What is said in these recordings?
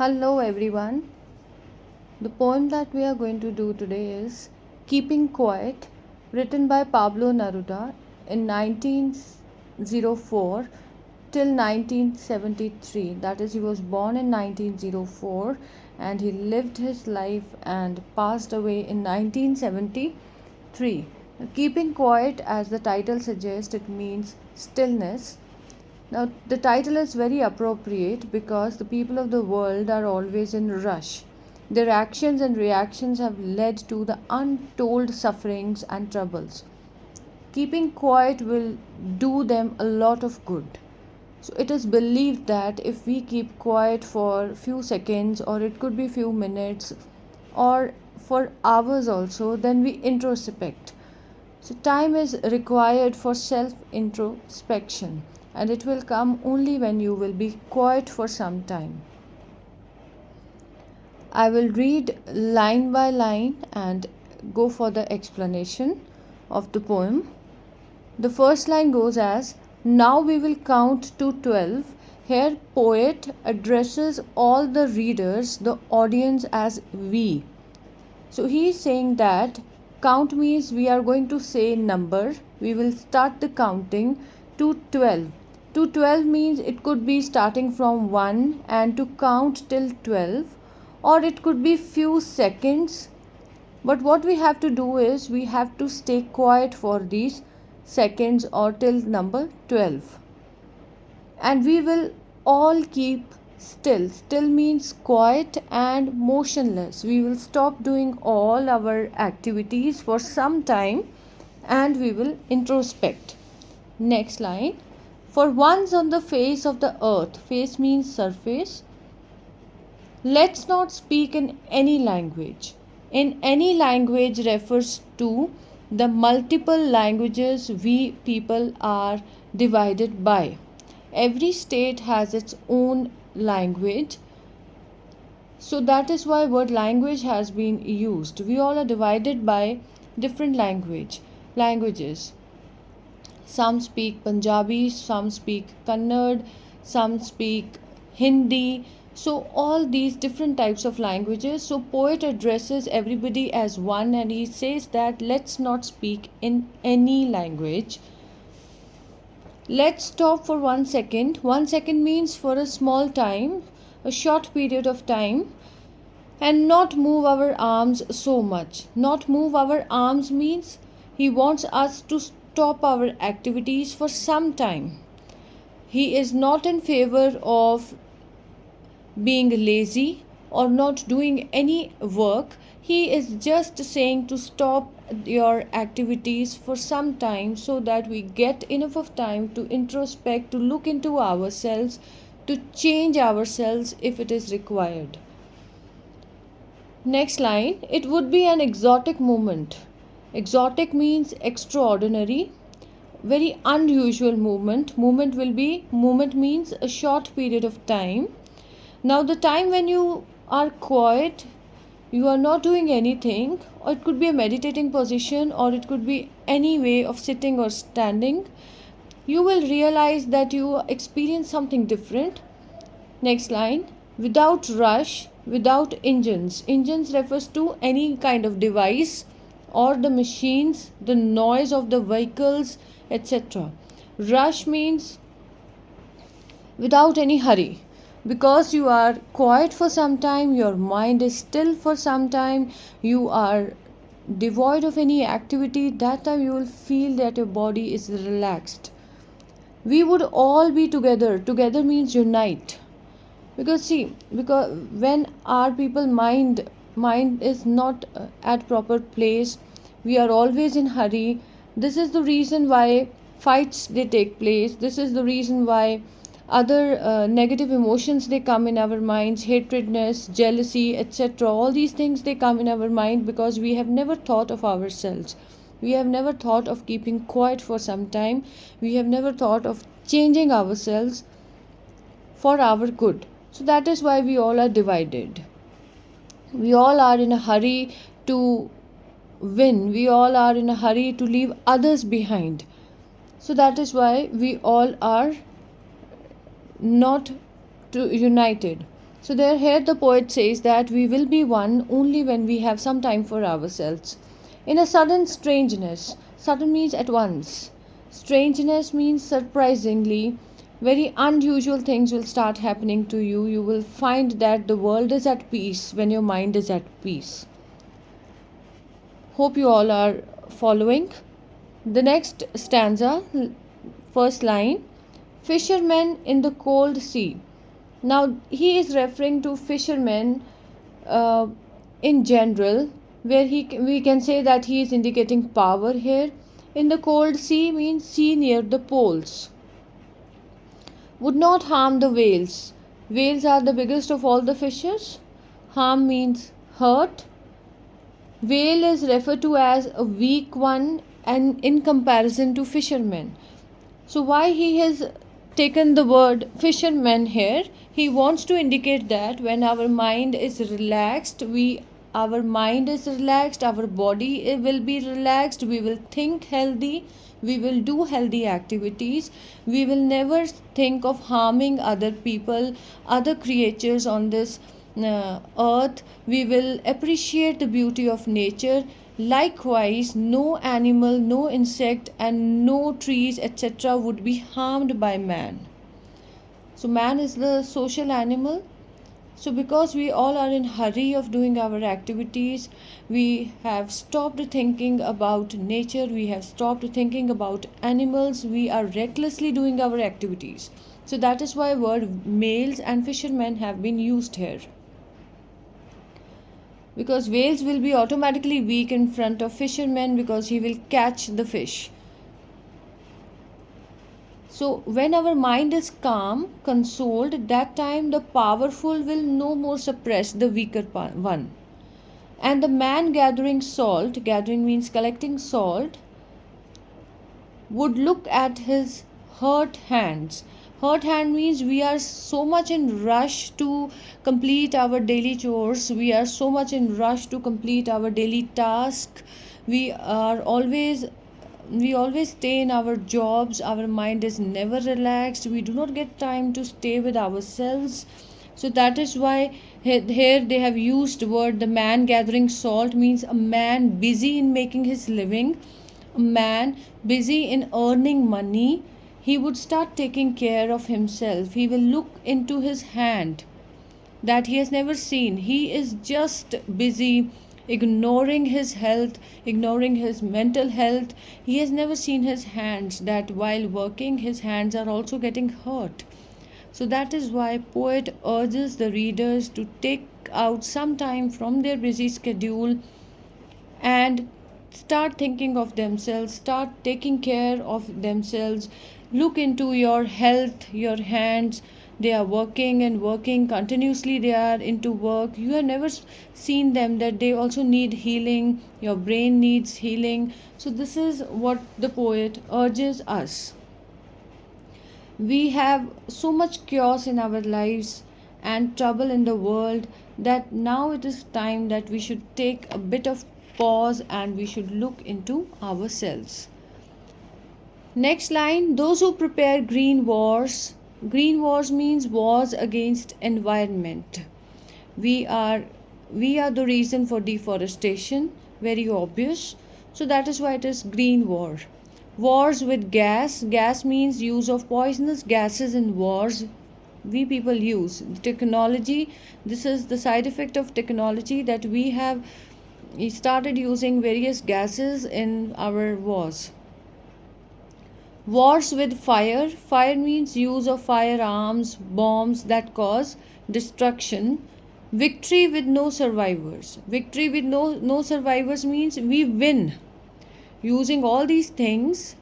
Hello everyone. The poem that we are going to do today is Keeping Quiet, written by Pablo Neruda in 1904 till 1973. That is, he was born in 1904 and he lived his life and passed away in 1973. Keeping quiet, as the title suggests, it means stillness. Now, the title is very appropriate because the people of the world are always in rush. Their actions and reactions have led to the untold sufferings and troubles. Keeping quiet will do them a lot of good. So it is believed that if we keep quiet for few seconds, or it could be few minutes, or for hours also, then we introspect. So time is required for self introspection, and it will come only when you will be quiet for some time. I will read line by line and go for the explanation of the poem. The first line goes as, now we will count to 12. Here poet addresses all the readers, the audience, as we. So he is saying that count means we are going to say number. We will start the counting to 12. To 12 means it could be starting from 1 and to count till 12, or it could be few seconds. But what we have to do is we have to stay quiet for these seconds or till number 12. And we will all keep still. Still means quiet and motionless. We will stop doing all our activities for some time and we will introspect. Next line. For once on the face of the earth, face means surface, let's not speak in any language. In any language refers to the multiple languages we people are divided by. Every state has its own language. So that is why word language has been used. We all are divided by different languages. Some speak Punjabi, some speak Kannada, some speak Hindi. So all these different types of languages. So poet addresses everybody as one and he says that let's not speak in any language. Let's stop for 1 second. 1 second means for a small time, a short period of time, and not move our arms so much. Not move our arms means he wants us to stop our activities for some time. He is not in favor of being lazy or not doing any work. He is just saying to stop your activities for some time so that we get enough of time to introspect, to look into ourselves, to change ourselves if it is required. Next line, it would be an exotic moment. Exotic means extraordinary, very unusual movement. Movement means a short period of time. Now the time when you are quiet, you are not doing anything, or it could be a meditating position, or it could be any way of sitting or standing, you will realize that you experience something different. Next line, without rush, without engines. Engines refers to any kind of device or the machines, the noise of the vehicles, etc. Rush means without any hurry. Because you are quiet for some time, your mind is still for some time, you are devoid of any activity, that time you will feel that your body is relaxed. We would all be together. Together means unite. Because when our people mind is not at proper place, we are always in hurry. This is the reason why fights they take place. This is the reason why other negative emotions they come in our minds, hatredness, jealousy, etc. All these things they come in our mind because we have never thought of ourselves. We have never thought of keeping quiet for some time. We have never thought of changing ourselves for our good. So that is why we all are divided. We all are in a hurry to win. We all are in a hurry to leave others behind. So that is why we all are not united. So there here the poet says that we will be one only when we have some time for ourselves. In a sudden strangeness, sudden means at once. Strangeness means surprisingly, very unusual things will start happening to you. You will find that the world is at peace when your mind is at peace. Hope you all are following. The next stanza, first line, fishermen in the cold sea. Now he is referring to fishermen uh, in general, where we can say that he is indicating power here. In the cold sea means sea near the poles. Would not harm the whales. Whales are the biggest of all the fishes. Harm means hurt. Whale is referred to as a weak one and in comparison to fishermen. So why he has taken the word fisherman here? He wants to indicate that when our mind is relaxed, our mind is relaxed, our body will be relaxed, we will think healthy, we will do healthy activities, we will never think of harming other people, other creatures on this earth, we will appreciate the beauty of nature. Likewise, no animal, no insect, and no trees, etc., would be harmed by man. So, man is the social animal. So, because we all are in hurry of doing our activities, we have stopped thinking about nature, we have stopped thinking about animals, we are recklessly doing our activities. So, that is why word males and fishermen have been used here, because whales will be automatically weak in front of fishermen because he will catch the fish. So when our mind is calm, consoled, that time the powerful will no more suppress the weaker one. And the man gathering salt, gathering means collecting salt, would look at his hurt hands. Hurt hand means we are so much in rush to complete our daily chores, we are so much in rush to complete our daily task, we are always we always stay in our jobs, our mind is never relaxed, we do not get time to stay with ourselves. So that is why here they have used word the man gathering salt means a man busy in making his living, a man busy in earning money. He would start taking care of himself, he will look into his hand that he has never seen, he is just busy ignoring his health, ignoring his mental health. He has never seen his hands, that while working his hands are also getting hurt. So that is why poet urges the readers to take out some time from their busy schedule and start thinking of themselves, start taking care of themselves, look into your health, your hands, they are working and working continuously, they are into work, you have never seen them that they also need healing, your brain needs healing. So this is what the poet urges us. We have so much chaos in our lives and trouble in the world that now it is time that we should take a bit of pause and we should look into ourselves. Next line, those who prepare green wars. Green wars means wars against environment. We are the reason for deforestation, very obvious. So that is why it is green war. Wars with gas. Gas means use of poisonous gases in wars. We people use technology. This is the side effect of technology, that we started using various gases in our wars. Wars with fire. Fire means use of firearms, bombs that cause destruction. Victory with no survivors. Victory with no survivors means we win. Using all these things,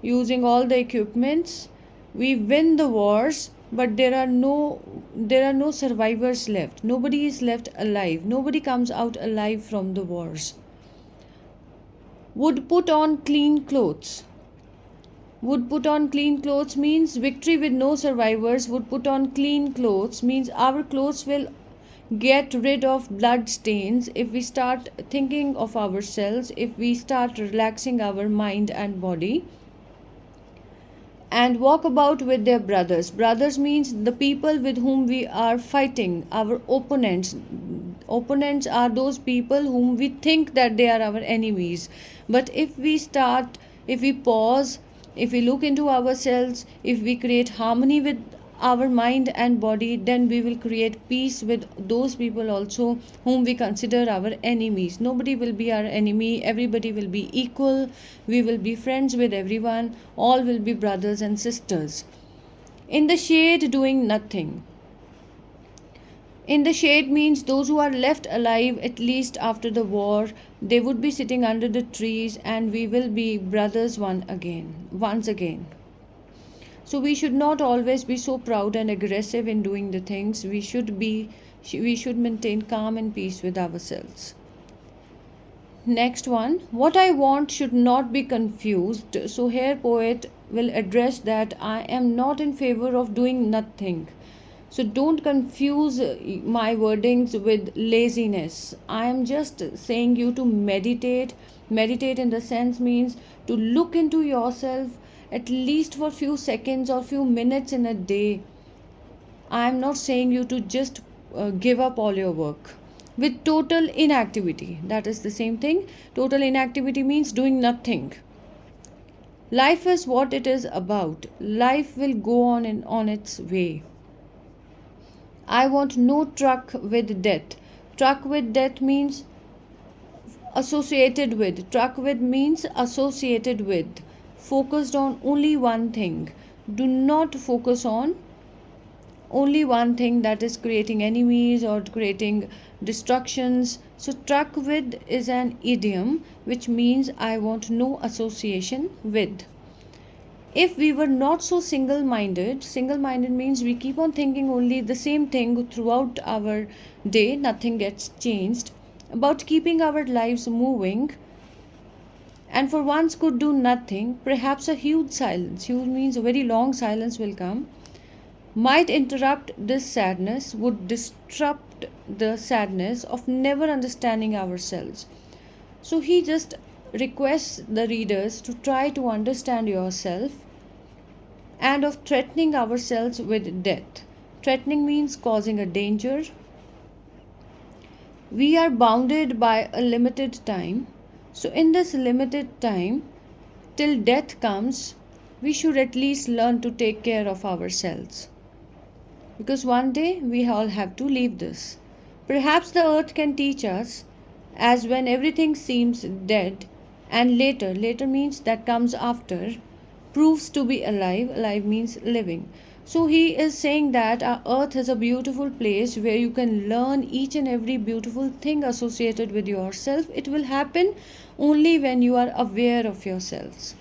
using all the equipments, we win the wars, but there are no survivors left. Nobody is left alive. Nobody comes out alive from the wars. Would put on clean clothes. Would put on clean clothes means victory with no survivors. Would put on clean clothes means our clothes will get rid of blood stains if we start thinking of ourselves, if we start relaxing our mind and body. and walk about with their brothers. Brothers means the people with whom we are fighting, our opponents. Opponents are those people whom we think that they are our enemies. But if we pause, if we look into ourselves, if we create harmony with our mind and body, then we will create peace with those people also whom we consider our enemies. Nobody will be our enemy, everybody will be equal, we will be friends with everyone, all will be brothers and sisters. In the shade, doing nothing. In the shade means those who are left alive, at least after the war, they would be sitting under the trees and we will be brothers once again. So we should not always be so proud and aggressive in doing the things. We should maintain calm and peace with ourselves. Next one, what I want should not be confused. So here poet will address that I am not in favor of doing nothing. So don't confuse my wordings with laziness. I am just saying you to meditate. Meditate in the sense means to look into yourself at least for few seconds or few minutes in a day. I am not saying you to just give up all your work with total inactivity. That is the same thing. Total inactivity means doing nothing. Life is what it is about. Life will go on its way. I want no truck with death. Truck with death means associated with. Truck with means associated with. Focused on only one thing. Do not focus on only one thing, that is creating enemies or creating destructions. So truck with is an idiom which means I want no association with. If we were not so single minded means we keep on thinking only the same thing throughout our day, nothing gets changed, about keeping our lives moving, and for once could do nothing, perhaps a huge silence, huge means a very long silence will come, might interrupt this sadness, would disrupt the sadness of never understanding ourselves. So he just requests the readers to try to understand yourself and of threatening ourselves with death. Threatening means causing a danger. We are bounded by a limited time. So, in this limited time, till death comes, we should at least learn to take care of ourselves. Because one day we all have to leave this. Perhaps the earth can teach us, as when everything seems dead, and later means that comes after, proves to be alive. Alive means living. So he is saying that our earth is a beautiful place where you can learn each and every beautiful thing associated with yourself. It will happen only when you are aware of yourselves.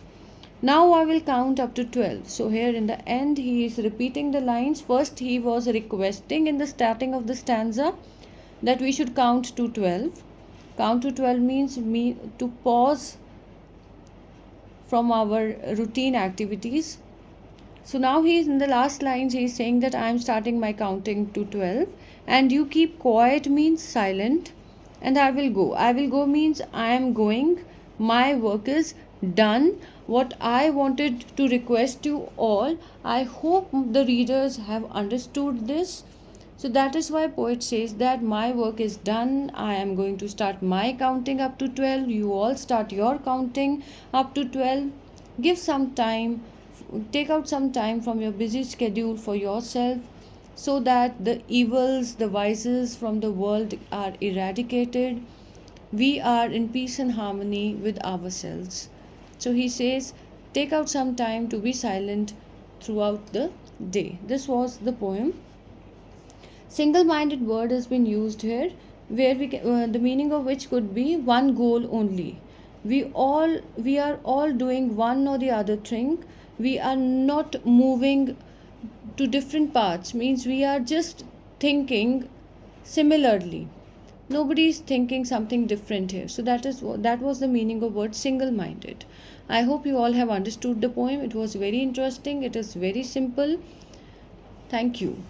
Now I will count up to 12. So here in the end he is repeating the lines. First he was requesting in the starting of the stanza that we should count to 12. Count to 12 means to pause from our routine activities. So now he is in the last lines, he is saying that I am starting my counting to 12 and you keep quiet means silent, and I will go. I will go means I am going. My work is done. What I wanted to request you all, I hope the readers have understood this. So that is why poet says that my work is done. I am going to start my counting up to 12. You all start your counting up to 12. Give some time, take out some time from your busy schedule for yourself, so that the evils, the vices from the world are eradicated. We are in peace and harmony with ourselves. So he says, take out some time to be silent throughout the day. This was the poem. Single-minded word has been used here, where the meaning of which could be one goal only. We are all doing one or the other thing. We are not moving to different paths, means we are just thinking similarly. Nobody is thinking something different here. So that was the meaning of word single minded. I hope you all have understood the poem. It was very interesting. It is very simple. Thank you.